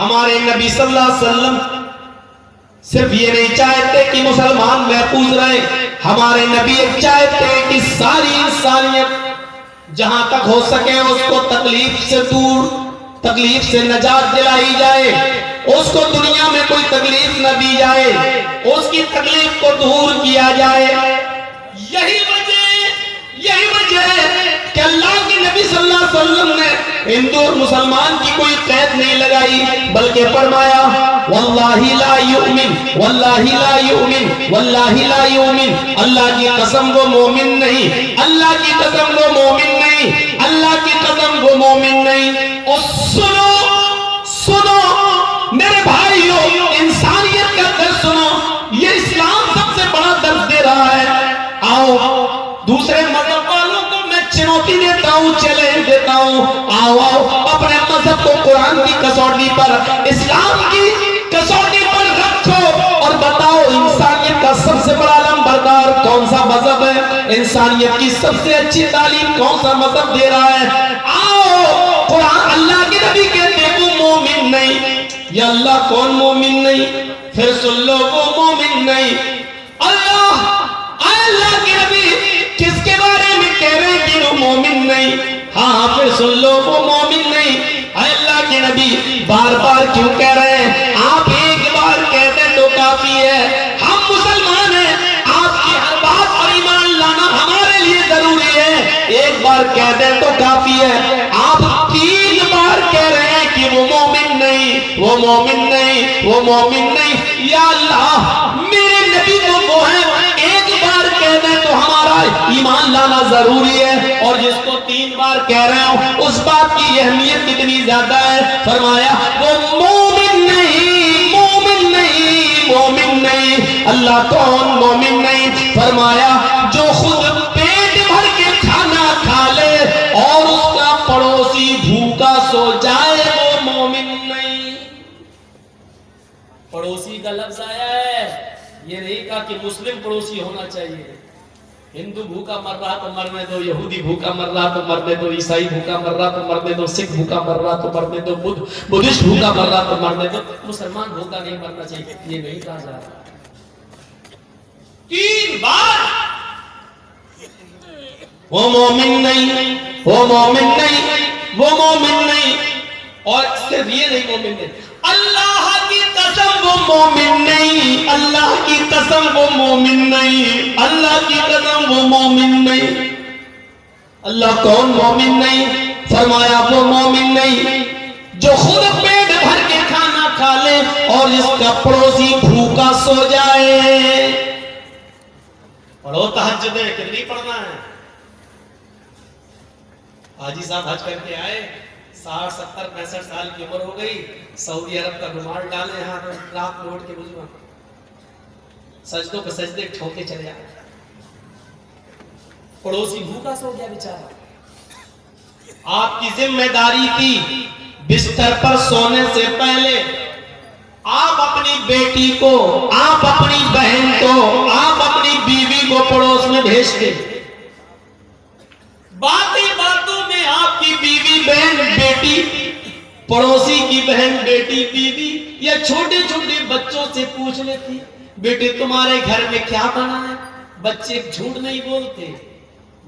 ہمارے نبی صلی اللہ علیہ وسلم صرف یہ نہیں چاہتے کہ مسلمان محفوظ رہے، ہمارے نبی چاہتے کہ ساری انسانیت جہاں تک ہو سکے اس کو تکلیف سے دور، تکلیف سے نجات دلائی جائے، اس کو دنیا میں کوئی تکلیف نہ دی جائے، اس کی تکلیف کو دور کیا جائے۔ یہی وجہ ہے کہ اللہ کے نبی صلی اللہ علیہ وسلم نے ہندو اور مسلمان کی کوئی قید نہیں لگائی، بلکہ فرمایا واللہ لا یؤمن، واللہ لا یؤمن، واللہ لا یؤمن، اللہ کی قسم وہ مومن نہیں، اللہ کی قسم وہ مومن نہیں، اللہ کی قسم وہ مومن نہیں۔ اور سنو میرے بھائیو، انسانیت کا درس سنو، یہ اسلام سب سے بڑا درس دے رہا ہے۔ آؤ دوسرے مذہب والوں کو میں چنوتی دیتا ہوں، چیلنج دیتا ہوں، آؤ اپنے مذہب کو قرآن کی کسوٹی پر، اسلام کی کسوٹی پر رکھو اور بتاؤ انسانیت کا سب سے بڑا علمبردار کون سا مذہب ہے، انسانیت کی سب سے اچھی تعلیم کون سا مذہب دے رہا ہے۔ آؤ قرآن، اللہ کے نبی کہتے ہیں وہ مومن نہیں، یا اللہ کون مومن نہیں؟ پھر سن لو وہ مومن نہیں۔ اللہ کے نبی کس کے بارے میں کہہ رہے ہیں کہ وہ مومن نہیں؟ ہاں پھر سن لو وہ مومن نہیں۔ اللہ کے نبی بار بار کیوں کہہ رہے ہیں؟ آپ ایک بار کہہ دیں تو کافی ہے، ہم مسلمان ہیں، آپ کی ہر بات پر ایمان لانا ہمارے لیے ضروری ہے، ایک بار کہہ دیں تو کافی ہے۔ آپ 3 بار کہہ رہے ہیں کہ وہ مومن نہیں، وہ مومن نہیں، وہ مومن نہیں۔ یا اللہ میرے نبی وہ ہے، ایک بار کہہ دیں تو ہمارا ایمان لانا ضروری ہے، اور جس کو 3 بار کہہ رہے ہوں اس بات کی اہمیت کتنی زیادہ ہے۔ فرمایا وہ مومن نہیں، مومن نہیں، مومن نہیں۔ اللہ کون مومن نہیں؟ فرمایا جو خود پیٹ بھر کے کھانا کھا لے اور اس کا پڑوسی بھوکا سو جائے وہ مومن نہیں۔ پڑوسی کا لفظ آیا ہے، یہ نہیں کہا کہ مسلم پڑوسی ہونا چاہیے۔ ہندو بھوکا مر رہا تو مرنے دو، یہودی بھوکا مر رہا تو مرنے دو، عیسائی بھوکا مر رہا تو مرنے دو، سکھ بھوکا مر رہا تو مرنے دو، بدھسٹ بھوکا مر رہا تو مرنے دو، مسلمان بھوکا نہیں مرنا چاہیے، یہ نہیں کہا جا رہا۔ 3 بار وہ مومن نہیں، وہ مومن نہیں، وہ مومن نہیں، اور صرف یہ نہیں مومن نہیں، اللہ کی قسم وہ مومن نہیں، اللہ کی قسم وہ مومن نہیں، اللہ کی قسم وہ مومن نہیں۔ اللہ کون مومن نہیں؟ فرمایا وہ مومن نہیں جو خود پیٹ بھر کے کھانا کھا لے اور اس کا پڑوسی بھوکا سو جائے۔ پڑھو تہجدیں، کتنی پڑھنا ہے؟ حاجی صاحب حج کر کے آئے، 60 70 65 سال کی عمر ہو گئی، سعودی عرب کا رومال ڈالے ہاں، رات میں اٹھ کے بجوا سجدوں پہ سجدے ٹھوکے چلے آئے، پڑوسی بھوکا سو گیا بیچارہ۔ آپ کی ذمہ داری تھی بستر پر سونے سے پہلے آپ اپنی بیٹی کو، آپ اپنی بہن کو، آپ اپنی بیوی کو پڑوس میں بھیجتے۔ باتوں میں آپ کی بیوی بہن بیٹی، پڑوسی کی بہن بیٹی بیوی، یا چھوٹے چھوٹے بچوں سے پوچھ لیتی بیٹے تمہارے گھر میں کیا بنا ہے؟ بچے جھوٹ نہیں بولتے،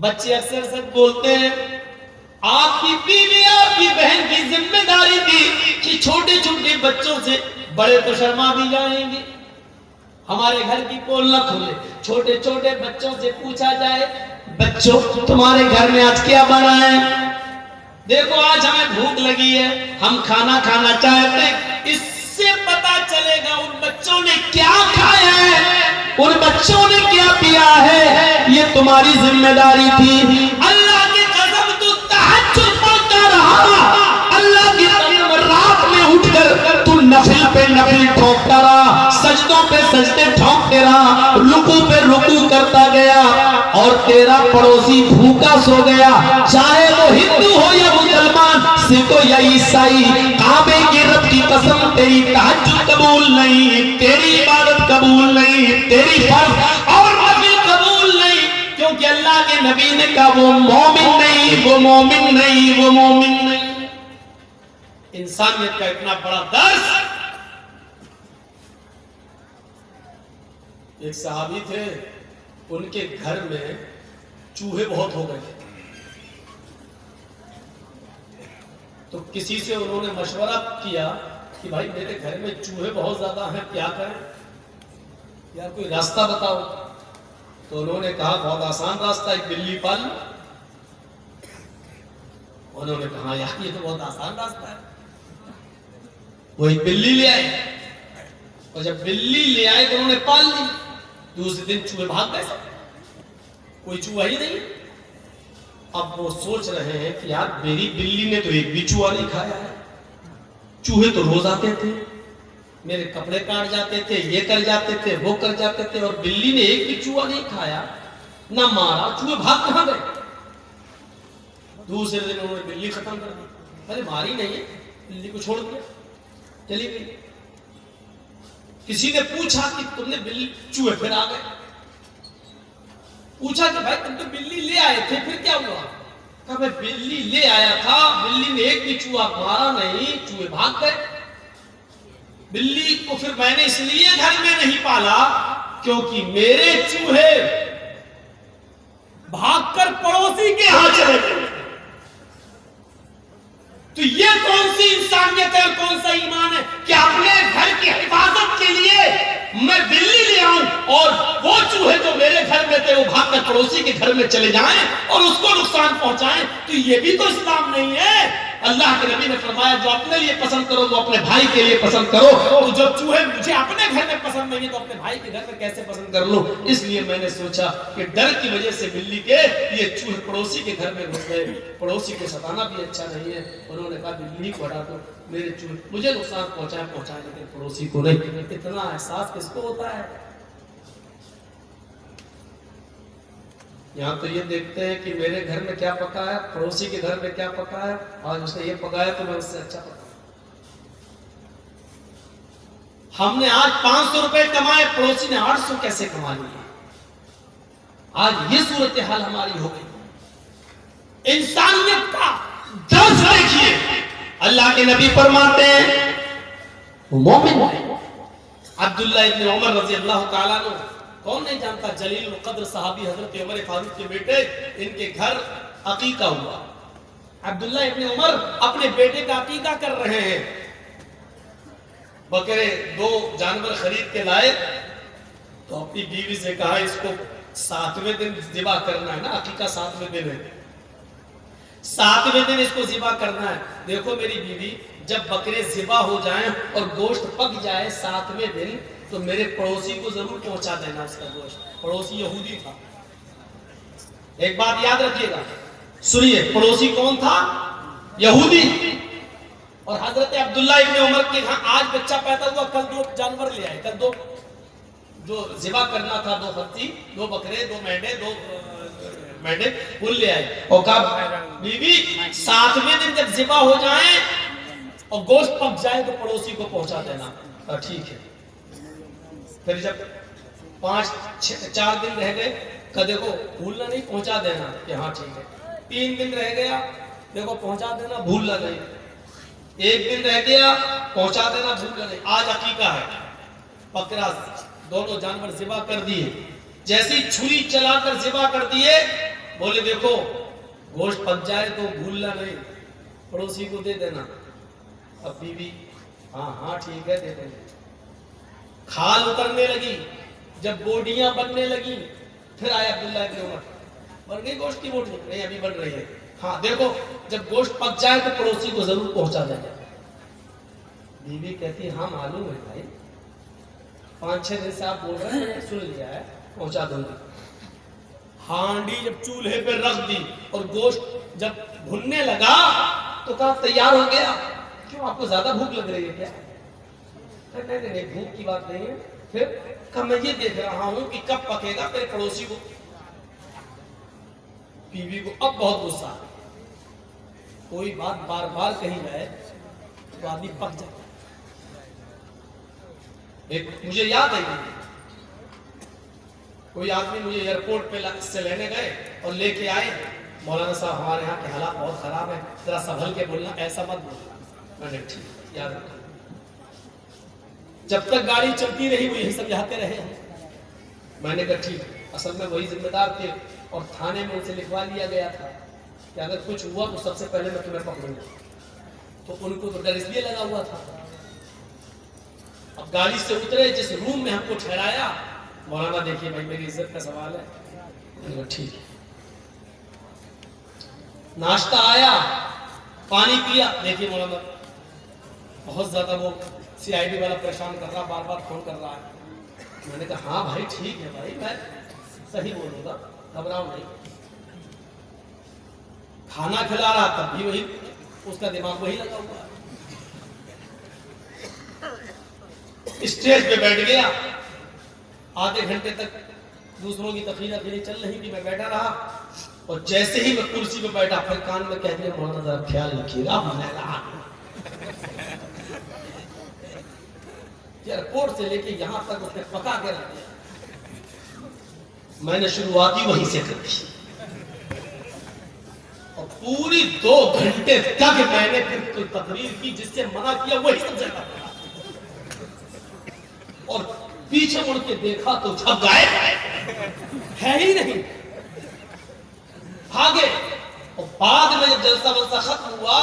بچے اکثر سچ بولتے ہیں۔ آپ کی بیوی، آپ کی بہن کی ذمہ داری تھی کہ چھوٹے چھوٹے بچوں سے، بڑے تو شرما بھی جائیں گے، ہمارے گھر کی پول نہ کھولے، چھوٹے چھوٹے بچوں سے پوچھا جائے بچوں تمہارے گھر میں آج کیا بنا ہے؟ دیکھو آج ہمیں بھوک لگی ہے، ہم کھانا کھانا چاہتے ہیں۔ اس سے پتا چلے گا ان بچوں نے کیا کھایا ہے، ان بچوں نے کیا پیا ہے، یہ تمہاری ذمہ داری تھی۔ اللہ کی قسم تو تہجد پڑھتا رہا، اللہ کی قسم رات میں اٹھ کر تو نفل پہ نفل ٹھوکتا رہا، سجدوں پہ سجدے ٹھوکتے رہا، رکوع پہ رکوع کرتا گیا، اور تیرا پڑوسی بھوکا سو گیا، چاہے وہ ہندو ہو یا مسلمان، سکھ ہو یا عیسائی۔ کعبے کے رب کی قسم تیری تہجد قبول نہیں، تیری عبادت قبول نہیں، تیری فرض اور نفل قبول نہیں، کیونکہ اللہ کے نبی نے کہا وہ مومن نہیں، وہ مومن نہیں، وہ مومن نہیں۔ انسانیت کا اتنا بڑا درس. ایک صحابی تھے, ان کے گھر میں چوہے بہت ہو گئے تھے. تو کسی سے انہوں نے مشورہ کیا کہ بھائی میرے گھر میں چوہے بہت زیادہ ہیں, کیا کریں یار, کوئی راستہ بتاؤ. تو انہوں نے کہا بہت آسان راستہ, ایک بلی پال لو. انہوں نے کہا یار یہ تو بہت آسان راستہ ہے. وہ ایک بلی لے آئے, اور جب بلی لے آئے تو انہوں نے پال لی. دوسرے دن چوہے بھاگ گئے, کوئی چوہا ہی نہیں. اب وہ سوچ رہے ہیں کہ یار میری بلی نے تو ایک بھی چوہا نہیں کھایا ہے, چوہے تو روز آتے تھے, میرے کپڑے کاٹ جاتے تھے, یہ کر جاتے تھے, وہ کر جاتے تھے, اور بلی نے ایک بھی چوہا نہیں کھایا, نہ مارا, چوہے بھاگ کہاں گئے. دوسرے دن انہوں نے بلی ختم کر دی. ارے ماری نہیں ہے, بلی کو چھوڑ دیا, چلی گئی. کسی نے پوچھا کہ تم نے بلی, چوہے پھر آ گئے. پوچھا کہ بھائی تم تو بلی لے آئے تھے, پھر کیا ہوا؟ کہا میں بلی لے آیا تھا, بلی نے ایک بھی چوہا مارا نہیں, چوہے بھاگ گئے. بلی کو پھر میں نے اس لیے گھر میں نہیں پالا کیونکہ میرے چوہے بھاگ کر پڑوسی کے ہاں چلے گئے. تو یہ کون سی انسانیت ہے اور کون سا ایمان ہے کہ اپنے گھر کی حفاظت کے لیے میں بلی لے آؤں, اور وہ چوہے جو میرے گھر میں تھے وہ بھاگ کر پڑوسی کے گھر میں چلے جائیں اور اس کو نقصان پہنچائیں. تو یہ بھی تو اسلام نہیں ہے. اللہ کے نبی نے فرمایا جو اپنے لیے پسند کرو وہ اپنے بھائی کے لیے پسند کرو. تو جب چوہے مجھے اپنے گھر میں پسند نہیں ہے تو اپنے بھائی کے گھر میں کیسے پسند کر لوں؟ اس لیے میں نے سوچا کہ ڈر کی وجہ سے بلی کے یہ چوہے پڑوسی کے گھر میں گھس گئے. پڑوسی کو ستانا بھی اچھا نہیں ہے. انہوں نے کہا بلی کو ہٹا دو, میرے چوہے مجھے نقصان پہنچائے لیکن پڑوسی کو نہیں. اتنا احساس کس کو ہوتا ہے؟ یہاں تو یہ دیکھتے ہیں کہ میرے گھر میں کیا پکا ہے, پڑوسی کے گھر میں کیا پکا ہے, آج اس نے یہ پکایا تو میں اس سے اچھا پکا. ہم نے آج 500 روپے کمائے, پڑوسی نے 800 کیسے کما لیے؟ آج یہ صورتحال ہماری ہو گئی. انسانیت کا درس دیکھیے. اللہ کے نبی فرماتے ہیں مومن عبداللہ ابن عمر رضی اللہ تعالیٰ عنہ, کون نہیں جانتا, جلیل القدر صحابی حضرت عمر فاروق کے بیٹے, ان کے گھر عقیقہ ہوا. عبداللہ ابن عمر اپنے بیٹے کا عقیقہ کر رہے ہیں. بکرے 2 جانور خرید کے لائے تو اپنی بیوی سے کہا اس کو 7ویں دن ذبح کرنا ہے نا, عقیقہ 7ویں دن ہے, 7ویں دن اس کو ذبح کرنا ہے. دیکھو میری بیوی, جب بکرے ذبح ہو جائیں اور گوشت پک جائے 7ویں دن تو میرے پڑوسی کو ضرور پہنچا دینا اس کا گوشت. پڑوسی یہودی تھا. ایک بات یاد رکھیے گا, سنیے, پڑوسی کون تھا؟ یہودی. اور حضرت عبداللہ ابن عمر کے ہاں آج بچہ پیدا ہوا, کل 2 جانور لے آئے, کل 2 جو ذبح کرنا تھا, 2 خرسی, 2 بکرے, 2 مینڈے, 2 مینڈے وہ لے آئے. اور کہا بیوی 7ویں دن جب ذبح ہو جائیں اور گوشت پک جائے تو پڑوسی کو پہنچا دینا. ٹھیک ہے. پھر جب 4 دن رہ گئے, کہ دیکھو بھولنا نہیں, پہنچا دینا, کہ ہاں ٹھیک ہے. 3 دن رہ گیا, دیکھو پہنچا دینا, بھولنا نہیں. 1 دن رہ گیا, پہنچا دینا, بھولنا نہیں. آج عقیقہ ہے, بکرا دونوں جانور ذبح کر دیے. جیسی چھری چلا کر ذبح کر دیے, بولے دیکھو گوشت پک جائے تو بھولنا نہیں, پڑوسی کو دے دینا. اب بیوی ہاں ٹھیک ہے دے دیں. کھال اترنے لگی, جب بوٹیاں بننے لگی, پھر آیا عبداللہ ابن عمر, بن گئی گوشت کی بوٹی؟ نہیں ابھی بن رہی ہے. ہاں دیکھو جب گوشت پک جائے تو پڑوسی کو ضرور پہنچا دینا. بیوی کہتی ہاں معلوم ہے بھائی, 5-6 دن سے آپ بول رہے ہیں, سن لیا ہے, پہنچا دوں گی. ہانڈی جب چولہے پہ رکھ دی اور گوشت جب بھننے لگا تو کہا تیار ہو گیا. کیوں, آپ کو زیادہ بھوک لگ رہی ہے کیا؟ نہیں, بھوک کی بات نہیں ہے. پھر کہ میں یہ دیکھ رہا ہوں کہ کب پکے گا. میرے پڑوسی کو, بیوی کو اب بہت غصہ. کوئی بات بار بار کہی جائے تو آدمی پک جاتا. ایک مجھے یاد ہے, کوئی آدمی مجھے ایئرپورٹ پہ سے لینے گئے اور لے کے آئے, مولانا صاحب ہمارے یہاں کے حالات بہت خراب ہیں, ذرا سنبھل کے بولنا, ایسا مت بولنا. میں نے ٹھیک یاد رکھا. جب تک گاڑی چلتی رہی وہ یہی سمجھاتے رہے ہیں. میں نے کہا ٹھیک. اصل میں وہی ذمہ دار تھے اور تھانے میں ان سے لکھوا لیا گیا تھا کہ اگر کچھ ہوا تو سب سے پہلے میں تمہیں پکڑوں گا. تو ان کو تو ڈر اس لیے لگا ہوا تھا. اب گاڑی سے اترے, جس روم میں ہم کو ٹھہرایا, مولانا دیکھیے بھائی میری عزت کا سوال ہے. میں نے کہا ٹھیک ہے. ناشتہ آیا, پانی پیا. دیکھیے مولانا بہت زیادہ وہ سی آئی ڈی والا پریشان کر رہا, بار بار فون کر رہا ہے. میں نے کہا ہاں بھائی ٹھیک ہے بھائی, میں صحیح بولوں گا, گھبراؤ نہیں. کھانا کھلا رہا تب بھی وہی, اس کا دماغ وہی لگا ہوا. اسٹیج پہ بیٹھ گیا, آدھے گھنٹے تک دوسروں کی تقریر اکیلی چل رہی تھی, میں بیٹھا رہا. اور جیسے ہی میں کرسی پہ بیٹھا پھر کان میں کہہ دیا مولانا ذرا خیال رکھیے گا. ایئرپورٹ سے لے کے یہاں تک اس نے پکا کے رکھ دیا. میں نے شروعات ہی وہیں سے کر دی اور پوری 2 گھنٹے تک میں نے پھر کوئی تقریر کی جس سے منع کیا وہی سب جگہ. اور پیچھے مڑ کے دیکھا تو جھپ گئے ہے ہی نہیں, بھاگے. اور بعد میں جب جلسہ ولسہ ختم ہوا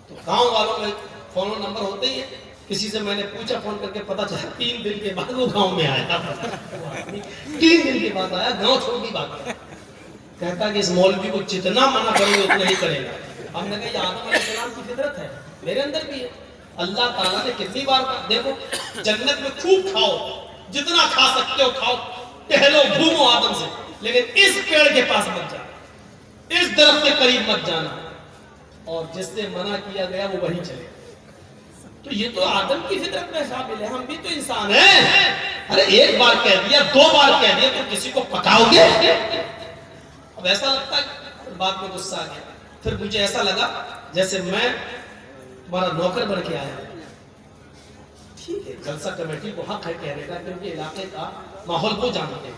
تو گاؤں والوں میں فون نمبر ہوتے ہی ہیں, کسی سے میں نے پوچھا فون کر کے, پتا چلا 3 دن کے بعد وہ گاؤں میں آیا. 3 دن کے بعد آیا, گاؤں چھوڑ دی بات. کہتا کہ اس مولوی کو جتنا منع کرو گے اتنا ہی کرے گا. ہم نے کہا یہ آدم علیہ السلام کی فطرت ہے, میرے اندر بھی ہے. اللہ تعالیٰ نے کتنی بار کہا, دیکھو جنت میں خوب کھاؤ, جتنا کھا سکتے ہو کھاؤ, ٹہلو گھومو آدم سے, لیکن اس پیڑ کے پاس مت جانا, اس درخت کے قریب مت جانا. اور جس سے منع کیا گیا وہ وہیں چلے. تو یہ تو آدم کی فطرت میں شامل ہے, ہم بھی تو انسان ہیں. ارے ایک بار کہہ دیا, 2 بار کہہ دیا تو کسی کو پکاؤ گے. اب ایسا لگتا ہے, بعد میں غصہ آ گیا. پھر مجھے ایسا لگا جیسے میں تمہارا نوکر بن کے آیا. ٹھیک ہے, جلسہ کمیٹی کو حق ہے کہنے کا, کیونکہ علاقے کا ماحول کو جانتے ہیں,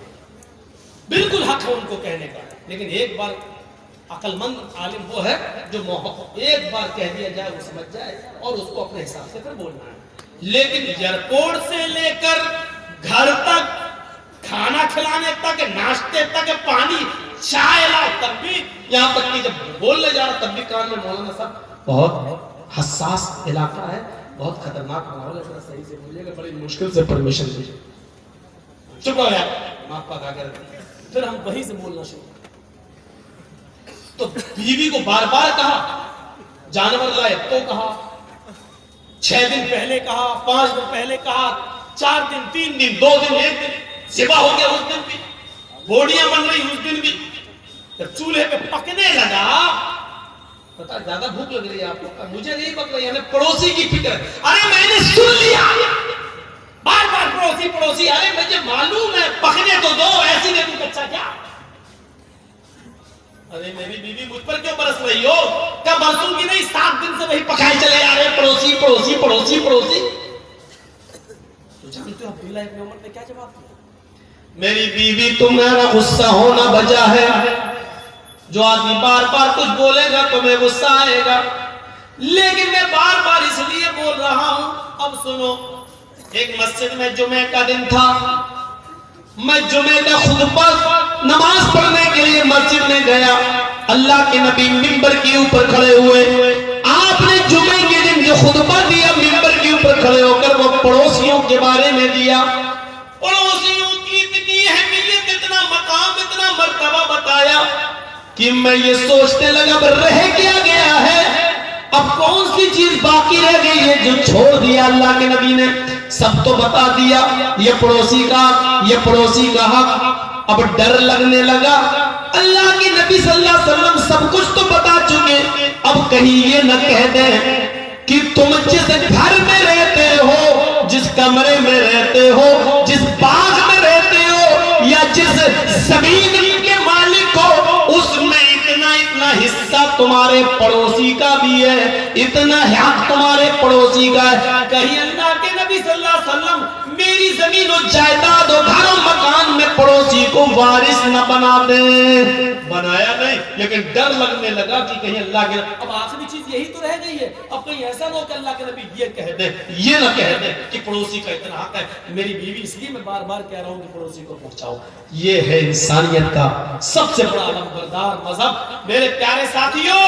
بالکل حق ہے ان کو کہنے کا. لیکن ایک بار عقل مند عالم وہ ہے جو ایک بار کہہ دیا جائے وہ سمجھ جائے اور اس کو اپنے حساب سے پھر بولنا ہے. لیکن ایئرپورٹ سے لے کر گھر تک, کھانا کھلانے تک, ناشتے تک, پانی چائے لا, تب بھی یہاں تک کہ جب بولنے جا رہا تب بھی کان میں مولانا صاحب بہت حساس علاقہ ہے, بہت خطرناک ماحول ہے, ذرا صحیح سے بولیے گا, بڑی مشکل سے پرمیشن دیجیے. چپ رہو یار, ماں پاک آ کر. پھر ہم وہیں سے بولنا شروع. تو بیوی کو بار بار کہا, جانور لائے تو کہا, 6 دن پہلے کہا, 5 دن پہلے کہا, 4 دن, 3 دن, 2 دن, 1 دن, ذبح ہو گیا اس دن بھی, بوڑیاں بن رہی اس دن بھی. جب چولہے پہ پکنے لگا, پتا زیادہ بھوک لگ رہی ہے آپ کو, مجھے نہیں پک رہی, ہمیں پڑوسی کی فکر ہے. ارے میں نے سن لیا, بار بار پڑوسی پڑوسی. ارے مجھے معلوم ہے, پکنے تو دو, ایسی نہیں تو اچھا کیا. ارے میری بیوی مجھ پر کیوں برس رہی ہو, کیا برسوں کی نہیں, 7 دن سے وہی پکائے چلے آ رہے, پڑوسی پڑوسی پڑوسی پڑوسی. تو جانتے ہو عبداللہ ابن عمر نے کیا جواب دیا؟ میری بیوی تمہارا غصہ ہونا بجا ہے, جو آدمی بار بار کچھ بولے گا تمہیں غصہ آئے گا, لیکن میں بار بار اس لیے بول رہا ہوں. اب سنو, ایک مسجد میں جمعہ کا دن تھا, میں جمعہ کا خطبہ نماز پڑھنے کے لیے مسجد میں گیا. اللہ کے نبی منبر کے اوپر کھڑے ہوئے, آپ نے جمعے کے دن جو خطبہ دیا منبر کے اوپر کھڑے ہو کر وہ پڑوسیوں کے بارے میں دیا. پڑوسیوں کی اتنی اہمیت, اتنا مقام, اتنا مرتبہ بتایا کہ میں یہ سوچنے لگا اب رہ کیا گیا ہے, اب کون سی چیز باقی رہ گئی ہے جو چھوڑ دیا اللہ کے نبی نے. سب تو بتا دیا, یہ پڑوسی کا حق. اب ڈر لگنے لگا, اللہ کے نبی صلی اللہ علیہ وسلم سب کچھ تو بتا چکے, اب کہیں یہ نہ کہہ دیں کہ تم جس گھر میں رہتے ہو, جس کمرے میں رہتے ہو, جس باغ میں رہتے ہو, یا جس زمین کے مالک ہو, اس میں اتنا حصہ تمہارے پڑوسی کا بھی ہے, اتنا حق تمہارے پڑوسی کا ہے. کہیں اللہ کے نبی نبی صلی اللہ علیہ وسلم میری زمین و جائیداد و گھر و مکان میں پڑوسی کو وارث نہ بنا دے. بنایا نہیں لیکن ڈر لگنے لگا کہ کہیں اللہ کے اب آخری چیز یہی تو رہ گئی ہے. اب کہیں ایسا نہ ہو کہ اللہ کے نبی یہ کہہ دے یہ نہ کہہ دے کہ پڑوسی کا اتنا حق ہے میری بیوی اس لیے میں بار بار کہہ رہا ہوں کہ پڑوسی کو پہنچاؤ. یہ ہے انسانیت کا سب سے بڑا علمبردار مذہب. میرے پیارے ساتھیوں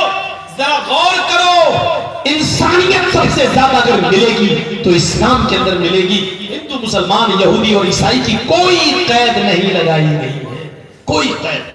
ذرا غور کرو, انسانیت سب سے زیادہ اگر ملے گی تو اسلام کے اندر ملے گی. ہندو مسلمان یہودی اور عیسائی کی کوئی قید نہیں لگائی گئی ہے, کوئی قید.